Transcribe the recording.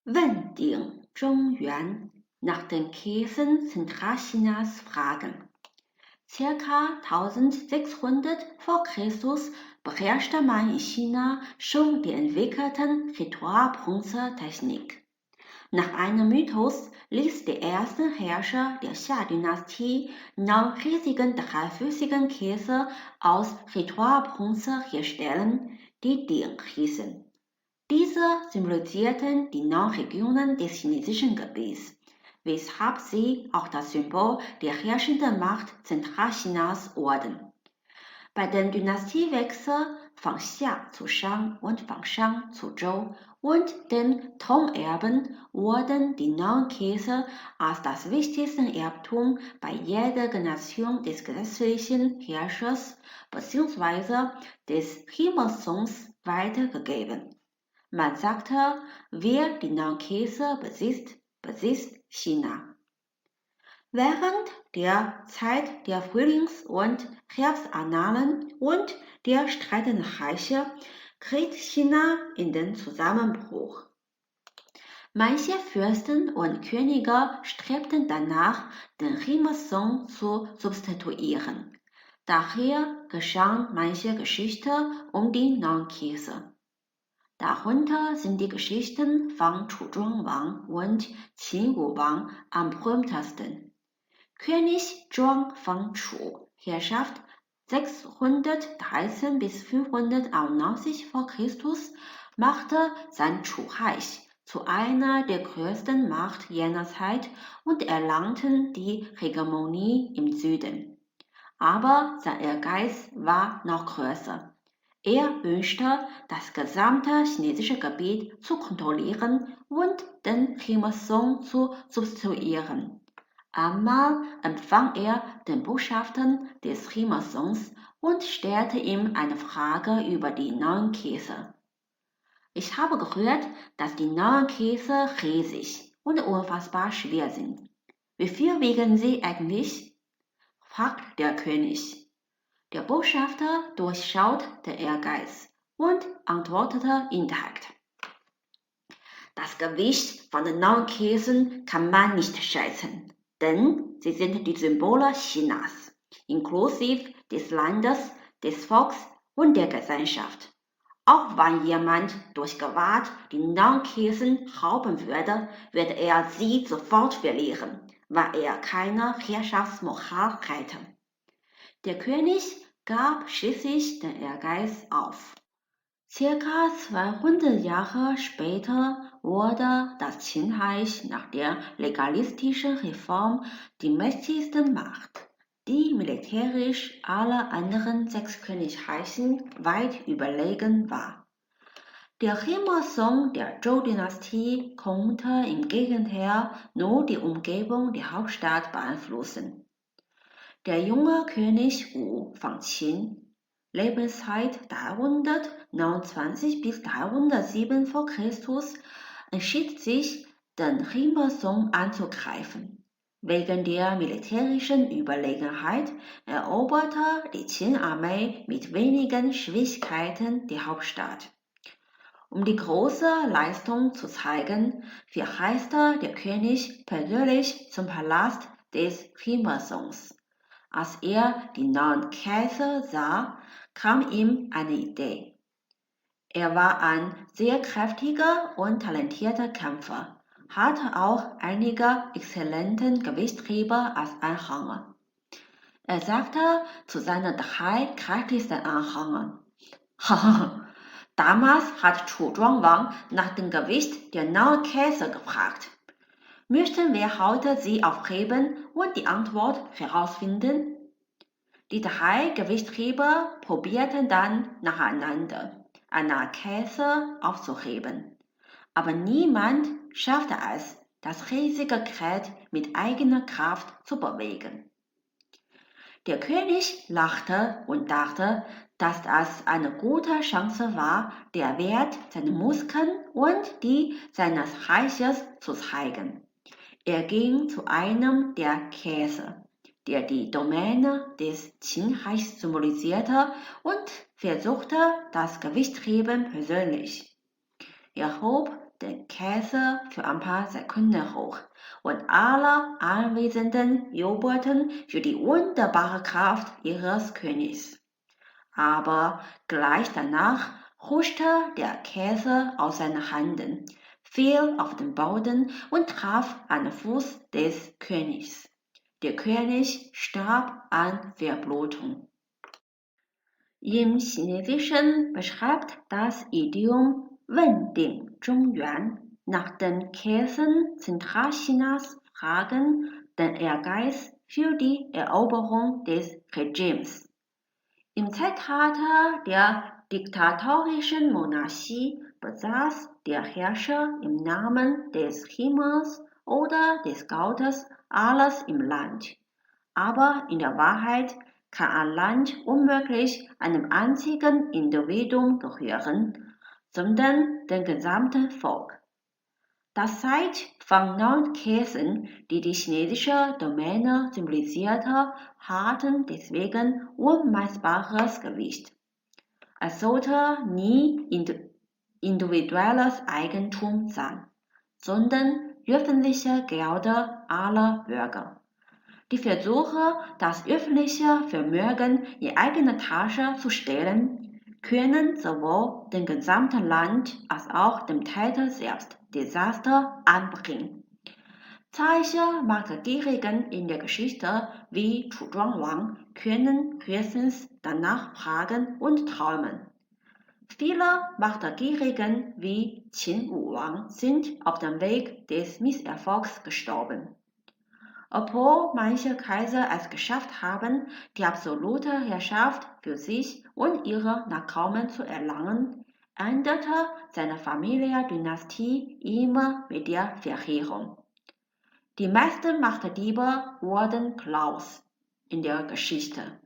问鼎中原 nach den Käsen Zentralchinas fragen. Circa 1600 vor Christus beherrschte man in China schon die entwickelten Ritualbronzetechnik. Nach einem Mythos ließ der erste Herrscher der Xia-Dynastie 9 riesigen dreifüßigen Käse aus Ritualbronze herstellen, die Ding hießen. Diese symbolisierten die 9 Regionen des chinesischen Gebiets, weshalb sie auch das Symbol der herrschenden Macht Zentralchinas wurden. Bei dem Dynastiewechsel von Xia zu Shang und von Shang zu Zhou und den Thronerben wurden die 9 Käse als das wichtigste Erbtum bei jeder Generation des gesetzlichen Herrschers bzw. des Himmelssohns weitergegeben. Man sagte, wer die 9 Käse besitzt, besitzt China. Während der Zeit der Frühlings- und Herbstannalen und der streitenden Reiche geriet China in den Zusammenbruch. Manche Fürsten und Könige strebten danach, den Himmelssohn zu substituieren. Daher geschahen manche Geschichten um die 9 Käse. Darunter sind die Geschichten von Chuzhuang Wang und Qin Wu Wang am berühmtesten. König Zhuang von Chu, Herrschaft 613 bis 591 v. Chr., machte sein Chu-Reich zu einer der größten Macht jener Zeit und erlangten die Hegemonie im Süden. Aber sein Ehrgeiz war noch größer. Er wünschte, das gesamte chinesische Gebiet zu kontrollieren und den Himmelssohn zu substituieren. Einmal empfang er den Botschaften des Himmelssohns und stellte ihm eine Frage über die 9 Käse. Ich habe gehört, dass die 9 Käse riesig und unfassbar schwer sind. Wie viel wiegen sie eigentlich? Fragt der König. Der Botschafter durchschaut den Ehrgeiz und antwortete indirekt. Das Gewicht von den 9 Käsen kann man nicht schätzen, denn sie sind die Symbole Chinas, inklusive des Landes, des Volks und der Gesellschaft. Auch wenn jemand durch Gewalt die 9 Käsen rauben würde, würde er sie sofort verlieren, weil er keine Herrschaftsmoral hätte. Der König gab schließlich den Ehrgeiz auf. Circa 200 Jahre später wurde das Qin-Reich nach der legalistischen Reform die mächtigste Macht, die militärisch alle anderen 6 Königreichen weit überlegen war. Der Himmelssohn der Zhou-Dynastie konnte im Gegenteil nur die Umgebung der Hauptstadt beeinflussen. Der junge König Wu von Qin, Lebenszeit 329 bis 307 v. Chr., entschied sich, den Himmelssohn anzugreifen. Wegen der militärischen Überlegenheit eroberte die Qin-Armee mit wenigen Schwierigkeiten die Hauptstadt. Um die große Leistung zu zeigen, verreiste der König persönlich zum Palast des Himmelssohns. Als er die 9 Käse sah, kam ihm eine Idee. Er war ein sehr kräftiger und talentierter Kämpfer, hatte auch einige exzellenten Gewichtheber als Anhänger. Er sagte zu seinen 3 kräftigsten Anhängern, damals hat Chuzhuang Wang nach dem Gewicht der 9 Käse gefragt. Möchten wir heute sie aufheben und die Antwort herausfinden? Die 3 Gewichtheber probierten dann nacheinander, eine Käse aufzuheben. Aber niemand schaffte es, das riesige Gerät mit eigener Kraft zu bewegen. Der König lachte und dachte, dass das eine gute Chance war, der Wert seiner Muskeln und die seines Reiches zu zeigen. Er ging zu einem der Käse, der die Domäne des Qin-Reichs symbolisierte, und versuchte das Gewichtheben persönlich. Er hob den Käse für ein paar Sekunden hoch und alle Anwesenden jubelten für die wunderbare Kraft ihres Königs. Aber gleich danach huschte der Käse aus seinen Händen, fiel auf den Boden und traf an den Fuß des Königs. Der König starb an Verblutung. Im Chinesischen beschreibt das Idiom Wending Zhongyuan nach den Käsen Zentralchinas fragen den Ehrgeiz für die Eroberung des Regimes. Im Zeitalter der diktatorischen Monarchie besaß der Herrscher im Namen des Himmels oder des Gottes alles im Land. Aber in der Wahrheit kann ein Land unmöglich einem einzigen Individuum gehören, sondern dem gesamten Volk. Das Zeit von 9 Käsen, die die chinesische Domäne symbolisierte, hatten deswegen unmessbares Gewicht. Es sollte nie individuelles Eigentum sein, sondern öffentliche Gelder aller Bürger. Die Versuche, das öffentliche Vermögen in eigene Tasche zu stellen, können sowohl dem gesamten Land als auch dem Täter selbst Desaster anbringen. Zahlreiche Machtgierigen in der Geschichte wie Chu Zhuangwang können höchstens danach fragen und träumen. Viele Machtgierigen wie Qin Wuwang sind auf dem Weg des Misserfolgs gestorben. Obwohl manche Kaiser es geschafft haben, die absolute Herrschaft für sich und ihre Nachkommen zu erlangen, endete seine Familiendynastie immer mit der Verheerung. Die meisten Machtdiebe wurden Klaus in der Geschichte.